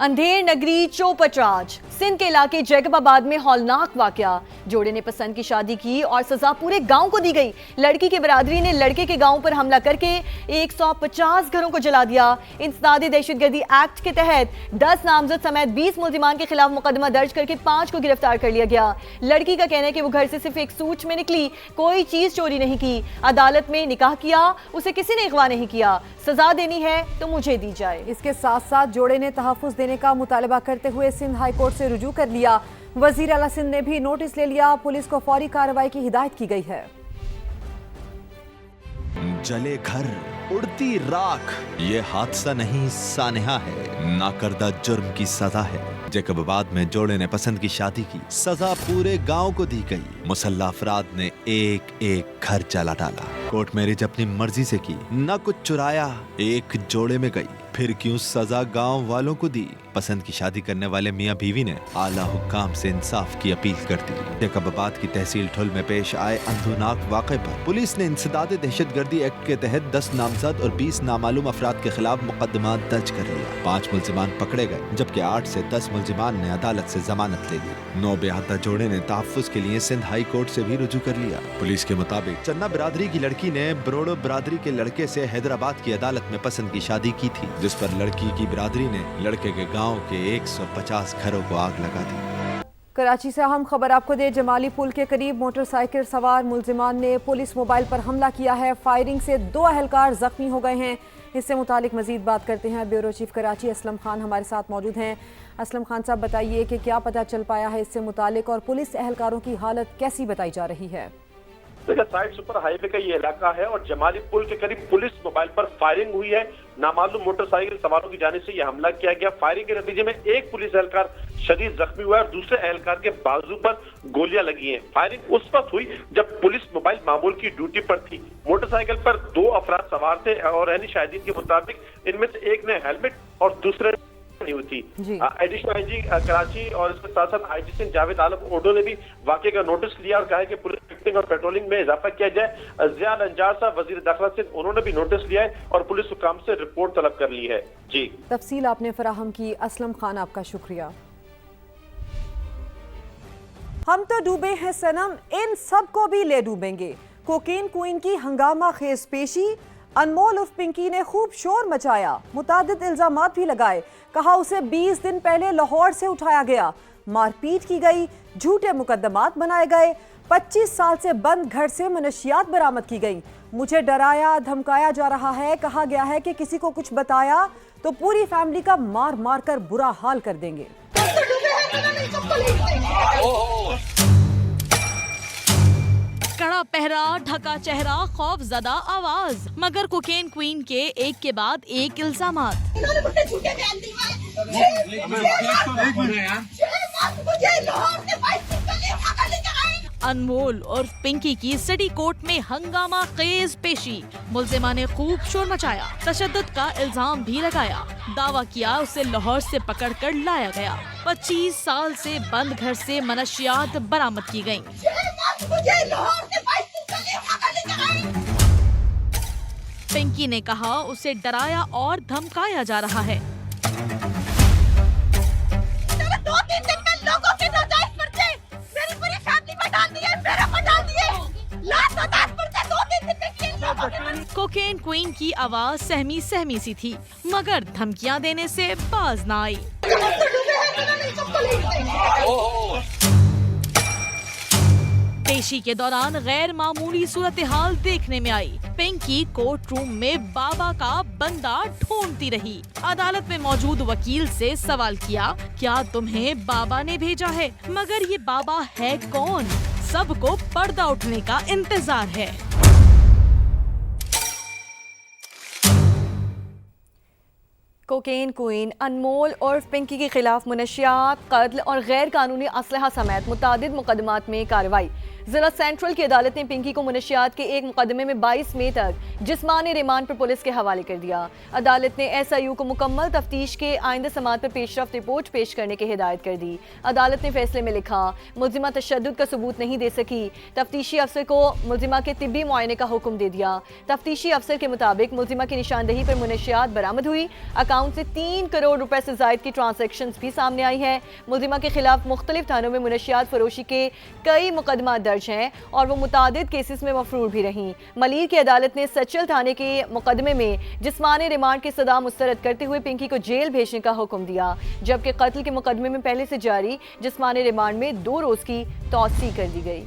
अंधेर नगरी चौपटराज सिंध के इलाके जैकबाबाद में हौलनाक वाकया। जोड़े ने पसंद की शादी की और सजा पूरे गांव को दी गई। लड़की की बरादरी ने लड़के के गांव पर हमला करके 150 घरों को जला दिया। इंसदादी दहशतगर्दी एक्ट के तहत 10 नामजद समेत 20 मुल्जिमान के खिलाफ मुकदमा दर्ज करके 5 को गिरफ्तार कर लिया गया। लड़की का कहना है कि वो घर से सिर्फ एक सूट में निकली, कोई चीज चोरी नहीं की। अदालत में निकाह किया, उसे किसी ने अगवा नहीं किया। सजा देनी है तो मुझे दी जाए। इसके साथ साथ जोड़े ने तहफ्फुज देने का मुतालबा करते हुए सिंध हाई कोर्ट से रुजू कर लिया। वजीर आला सिंध ने भी नोटिस ले लिया। पुलिस को फौरी कार्रवाई की हिदायत की गई है। जले घर, उड़ती राख, ये हादसा नहीं सानेहा है, नाकर्दा जुर्म की सजा है। जैकबाबाद में जोड़े ने पसंद की शादी की, सजा पूरे गांव को दी गई। मुसल्ला अफराद ने एक एक घर जला डाला। कोर्ट मैरिज अपनी मर्जी से की, न कुछ चुराया, एक जोड़े में गई। फिर क्यों सजा गांव वालों को दी? पसंद की शादी करने वाले मियां बीवी ने आला हुक्काम से इंसाफ की अपील कर दी। जैकबाबाद की तहसील ठुल में पेश आए अंधुनाक वाक़े पर पुलिस ने इंसदादी दहशतगर्दी एक्ट के तहत 10 नामजद और 20 नामालूम अफराद के खिलाफ मुकदमा दर्ज कर लिया। 5 मुल्जिमान पकड़े गए, जबकि 8 से 10 मुल्जिमान ने अदालत से जमानत ले ली। 9 बेहता जोड़े ने तहफ्फुज के लिए सिंध हाई कोर्ट से भी रुजू कर लिया। पुलिस के मुताबिक चन्ना बिरादरी की लड़की ने ब्रोडो बिरादरी के लड़के से हैदराबाद की अदालत में पसंद की शादी की थी, जिस पर लड़की की बिरादरी ने लड़के के गांव के 150 घरों को आग लगा दी। कराची से अहम खबर आपको दे, जमाली पुल के करीब मोटरसाइकिल सवार मुल्जिमान ने पुलिस मोबाइल पर हमला किया है। फायरिंग से 2 अहलकार जख्मी हो गए हैं। इससे मुतालिक मजीद बात करते हैं ब्यूरो चीफ कराची असलम खान हमारे साथ मौजूद हैं। असलम खान साहब, बताइए कि क्या पता चल पाया है इससे मुतालिक और पुलिस एहलकारों की हालत कैसी बताई जा रही है? देखिए, साइड सुपर हाईवे का ये इलाका है और जमाली पुल के करीब पुलिस मोबाइल पर फायरिंग हुई है। नामालूम मोटरसाइकिल सवारों की जानिब से यह हमला किया गया। फायरिंग के नतीजे में एक पुलिस एहलकार शदीद जख्मी हुआ है और दूसरे एहलकार के बाजू पर गोलियां लगी हैं। फायरिंग उस वक्त हुई जब पुलिस मोबाइल मामूल की ड्यूटी पर थी। मोटरसाइकिल पर 2 अफराद सवार थे और रहनी शाहिदीन के मुताबिक इनमें से एक ने हेलमेट और दूसरे नहीं हुई थी। एडिशनल आईजी कराची और इसके साथ साथ आईजी सिंध जावेद आलम ओडो ने भी वाकये का नोटिस लिया और कहा है कि पुलिस पिकेटिंग और पेट्रोलिंग में इजाफा किया जाए। जियाल अंजार साहब वजीर दाखिला सिंध, उन्होंने भी नोटिस लिया है और पुलिस हुकाम से रिपोर्ट तलब कर ली है। जी, तफसील आपने फराहम की। असलम खान, आपका शुक्रिया। हम तो डूबे हैं सनम, इन सब को भी ले डूबेंगे। कोकेन क्वीन की हंगामा खेज पेशी। अनमोल उर्फ पिंकी ने खूब शोर मचाया, मुतादिद इल्जामात भी लगाए। कहा उसे 20 दिन पहले लाहौर से उठाया गया, मारपीट की गई, झूठे मुकदमात बनाए गए, 25 साल से बंद घर से मनशियात बरामद की गई। मुझे डराया धमकाया जा रहा है। कहा गया है कि किसी को कुछ बताया तो पूरी फैमिली का मार मार कर बुरा हाल कर देंगे। कड़ा पहरा, ढका चेहरा, खौफ ज़दा आवाज, मगर कोकेन क्वीन के एक के बाद एक इल्जामात। अनमोल और पिंकी की सिटी कोर्ट में हंगामा खेज पेशी। मुल्जिमा ने खूब शोर मचाया, तशद्दुद का इल्जाम भी लगाया। दावा किया उसे लाहौर से पकड़कर लाया गया। 25 साल से बंद घर से मनशियात बरामद की गयी। पिंकी ने कहा उसे डराया और धमकाया जा रहा है। कोकेन क्वीन की आवाज सहमी सहमी सी थी, मगर धमकियां देने से बाज न आई। पेशी के दौरान गैर मामूली सूरत हाल देखने में आई। पिंकी कोर्ट रूम में बाबा का बंदा ढूंढती रही। अदालत में मौजूद वकील से सवाल किया, क्या तुम्हें बाबा ने भेजा है? मगर ये बाबा है कौन? सबको पर्दा उठने का इंतजार है। कोकेन क्वीन अनमोल और पिंकी के खिलाफ मुनशियात, कत्ल और गैर कानूनी असलहा समेत मुतादिद मुकदमात में कार्रवाई। जिला सेंट्रल की अदालत ने पिंकी को मुनशियात के एक मुकदमे में 22 मई तक जिस्मानी रिमांड पर पुलिस के हवाले कर दिया। अदालत ने SIU को मुकम्मल तफ्तीश के आइंदा समात पर पेशरफ्त रिपोर्ट पेश करने की हिदायत कर दी। अदालत ने फैसले में लिखा, मुल्जिमा तशद्दुद का सबूत नहीं दे सकी, तफ्तीशी अफसर को मुल्जिमा के तिब्बी मुआयने का हुक्म दे दिया। तफ्तीशी अफसर के मुताबिक मुल्जिमा की निशानदही पर मुनशियात बरामद हुई। اکاؤنٹ سے 3 کروڑ روپے سے زائد کی ٹرانزیکشنز بھی سامنے آئی ہیں۔ ملزمہ کے خلاف مختلف تھانوں میں منشیات فروشی کے کئی مقدمات درج ہیں اور وہ متعدد کیسز میں مفرور بھی رہیں۔ ملیر کی عدالت نے سچل تھانے کے مقدمے میں جسمانی ریمانڈ کی سزا مسترد کرتے ہوئے پنکی کو جیل بھیجنے کا حکم دیا، جبکہ قتل کے مقدمے میں پہلے سے جاری جسمانی ریمانڈ میں 2 روز کی توسیع کر دی گئی۔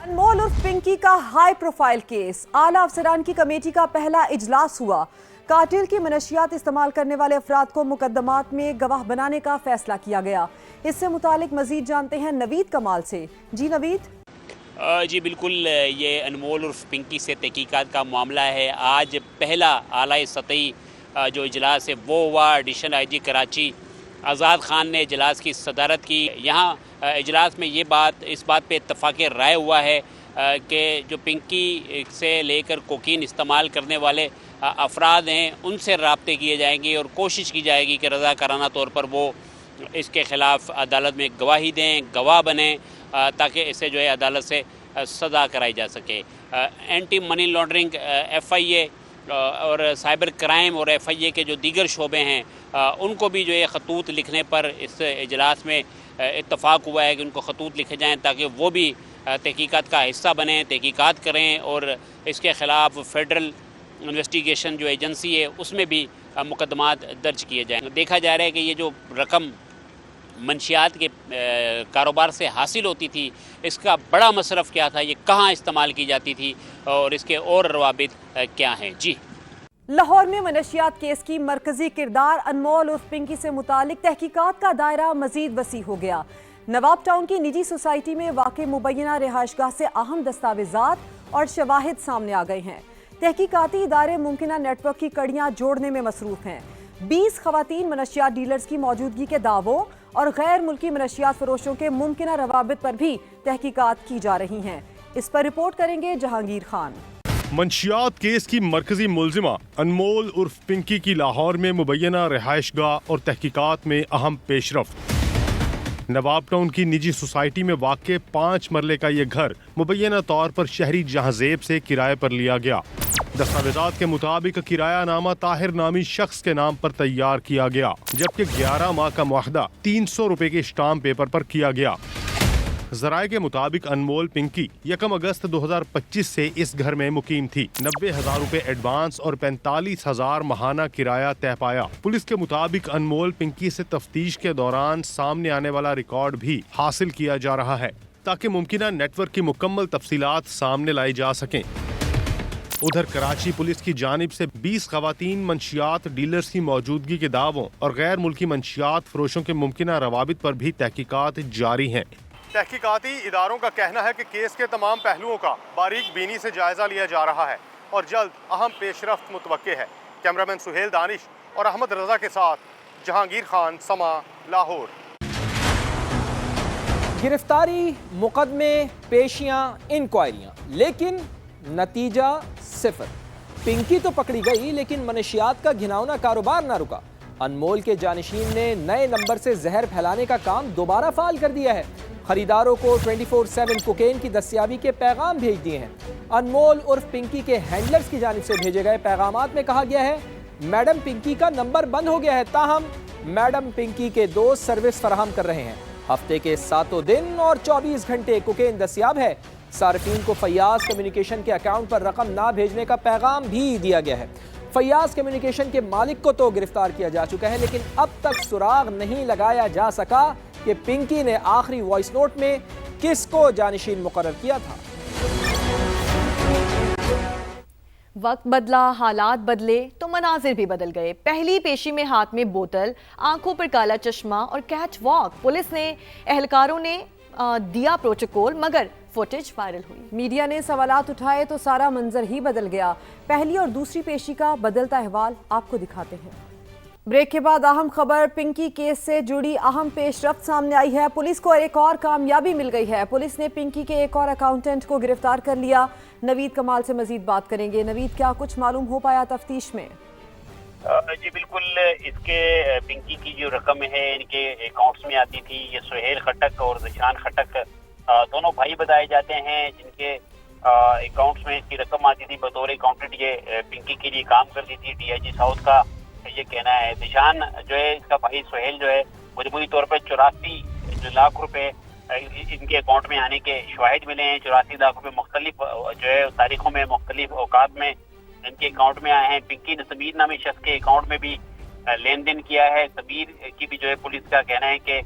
انمول عرف پنکی کا ہائی پروفائل کیس، اعلیٰ افسران کی کمیٹی کا پہلا اجلاس ہوا۔ کارٹل کی منشیات استعمال کرنے والے افراد کو مقدمات میں گواہ بنانے کا فیصلہ کیا گیا۔ اس سے متعلق مزید جانتے ہیں نوید کمال سے۔ جی نوید۔ جی بالکل، یہ انمول عرف پنکی سے تحقیقات کا معاملہ ہے۔ آج پہلا اعلیٰ سطحی جو اجلاس ہے وہ ہوا۔ ایڈیشنل آئی جی کراچی آزاد خان نے اجلاس کی صدارت کی۔ یہاں اجلاس میں اس بات پہ اتفاق رائے ہوا ہے کہ جو پنکی سے لے کر کوکین استعمال کرنے والے افراد ہیں ان سے رابطے کیے جائیں گے اور کوشش کی جائے گی کہ رضاکارانہ طور پر وہ اس کے خلاف عدالت میں گواہی دیں، گواہ بنیں، تاکہ اسے جو ہے عدالت سے سزا کرائی جا سکے۔ اینٹی منی لانڈرنگ ایف آئی اے اور سائبر کرائم اور ایف آئی اے کے جو دیگر شعبے ہیں ان کو بھی جو ہے خطوط لکھنے پر اس اجلاس میں اتفاق ہوا ہے کہ ان کو خطوط لکھے جائیں تاکہ وہ بھی تحقیقات کا حصہ بنیں، تحقیقات کریں اور اس کے خلاف فیڈرل انویسٹیگیشن جو ایجنسی ہے اس میں بھی مقدمات درج کیے جائیں۔ دیکھا جا رہا ہے کہ یہ جو رقم منشیات کے کاروبار سے حاصل ہوتی تھی اس کا بڑا مصرف کیا تھا، یہ کہاں استعمال کی جاتی تھی اور اس کے اور روابط کیا ہیں۔ جی لاہور میں منشیات کیس کی مرکزی کردار انمول عرف پنکی سے متعلق تحقیقات کا دائرہ مزید وسیع ہو گیا۔ نواب ٹاؤن کی نجی سوسائٹی میں واقع مبینہ رہائش گاہ سے اہم دستاویزات اور شواہد سامنے آ گئے ہیں۔ تحقیقاتی ادارے ممکنہ نیٹ ورک کی کڑیاں جوڑنے میں مصروف ہیں۔ 20 خواتین منشیات ڈیلرز کی موجودگی کے دعووں اور غیر ملکی منشیات فروشوں کے ممکنہ روابط پر بھی تحقیقات کی جا رہی ہیں۔ اس پر رپورٹ کریں گے جہانگیر خان۔ منشیات کیس کی مرکزی ملزمہ انمول عرف پنکی کی لاہور میں مبینہ رہائش گاہ اور تحقیقات میں اہم پیش رفت۔ نواب ٹاؤن کی نجی سوسائٹی میں واقع 5 مرلے کا یہ گھر مبینہ طور پر شہری جہاں-زیب سے کرائے پر لیا گیا۔ دستاویزات کے مطابق کرایہ نامہ طاہر نامی شخص کے نام پر تیار کیا گیا، جبکہ 11 ماہ کا معاہدہ 300 روپے کے اسٹامپ پیپر پر کیا گیا۔ ذرائع کے مطابق انمول پنکی 1 اگست 2025 سے اس گھر میں مقیم تھی۔ 90,000 روپے ایڈوانس اور 45,000 ماہانہ کرایہ طے پایا۔ پولیس کے مطابق انمول پنکی سے تفتیش کے دوران سامنے آنے والا ریکارڈ بھی حاصل کیا جا رہا ہے تاکہ ممکنہ نیٹ ورک کی مکمل تفصیلات سامنے لائی جا سکیں۔ ادھر کراچی پولیس کی جانب سے 20 خواتین منشیات ڈیلرز کی موجودگی کے دعووں اور غیر ملکی منشیات فروشوں کے ممکنہ روابط پر بھی تحقیقات جاری ہیں۔ تحقیقاتی اداروں کا کہنا ہے کہ کیس کے تمام پہلوؤں کا باریک بینی سے جائزہ لیا جا رہا ہے اور جلد اہم پیش رفت متوقع ہے۔ کیمرامین سہیل دانش اور احمد رضا کے ساتھ جہانگیر خان، سما، لاہور۔ گرفتاری، مقدمے، پیشیاں، انکوائریاں، لیکن نتیجہ صفر۔ پنکی تو پکڑی گئی لیکن منشیات کا گھناؤنا کاروبار نہ رکا۔ انمول کے جانشین نے نئے نمبر سے زہر پھیلانے کا کام دوبارہ فعال کر دیا ہے۔ خریداروں کو 24/7 کوکین کی دستیابی کے پیغام بھیج دیے ہیں۔ انمول عرف پنکی کے ہینڈلرز کی جانب سے بھیجے گئے پیغامات میں کہا گیا ہے میڈم پنکی کا نمبر بند ہو گیا ہے، تاہم میڈم پنکی کے دوست سروس فراہم کر رہے ہیں۔ ہفتے کے 7 دن اور 24 گھنٹے کوکین دستیاب ہے۔ صارفین کو فیاض کمیونیکیشن کے اکاؤنٹ پر رقم نہ بھیجنے کا پیغام بھی دیا گیا ہے۔ فیاض کمیونیکیشن کے مالک کو تو گرفتار کیا جا چکا ہے لیکن اب تک سراغ نہیں لگایا جا سکا کہ پنکی نے آخری وائس نوٹ میں کس کو جانشین مقرر کیا تھا۔ وقت بدلا، حالات بدلے تو مناظر بھی بدل گئے۔ پہلی پیشی میں ہاتھ میں بوتل، آنکھوں پر کالا چشمہ اور کیٹ واک، پولیس نے اہلکاروں نے دیا پروٹوکول مگر فوٹیج وائرل ہوئی۔ میڈیا نے سوالات اٹھائے تو سارا منظر ہی بدل گیا۔ پہلی اور دوسری پیشی کا بدلتا احوال آپ کو دکھاتے ہیں۔ بریک کے بعد اہم خبر، پنکی کیس سے جڑی اہم پیش رفت سامنے آئی ہے۔ پولیس کو ایک اور کامیابی مل گئی ہے۔ پولیس نے پنکی کے ایک اور اکاؤنٹنٹ کو گرفتار کر لیا۔ نوید کمال سے مزید بات کریں گے۔ نوید، کیا کچھ معلوم ہو پایا تفتیش میں؟ جی بالکل، اس کے پنکی کی جو رقم ہے ان کے اکاؤنٹس میں آتی تھی۔ یہ سہیل خٹک اور ذیشان خٹک دونوں بھائی بتائے جاتے ہیں جن کے अकाउंट्स में इसकी रकम आती थी। बतौर अकाउंटेंट ये पिंकी के लिए काम करती थी। DIG साउथ का ये कहना है। निशान जो है, इसका भाई सुहेल जो है, मजबूरी तौर पर 84 लाख रुपए इनके अकाउंट में आने के शवाहिद मिले हैं। 84 लाख रुपए मुख्तलिफ जो है तारीखों में, मुख्तलिफ औकात में इनके अकाउंट में आए हैं। पिंकी ने समीर नामी शख्स के अकाउंट में भी लेन देन किया है। समीर की भी जो है पुलिस का कहना है कि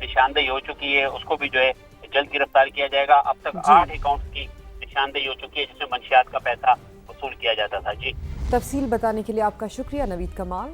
निशानदेही हो चुकी है, उसको भी जो है जल्द गिरफ्तार किया जाएगा। अब तक 8 अकाउंट की निशानदेही हो चुकी है जिसमें मंशियात का पैसा वसूल किया जाता था। जी, तफसील बताने के लिए आपका शुक्रिया नवीद कमाल।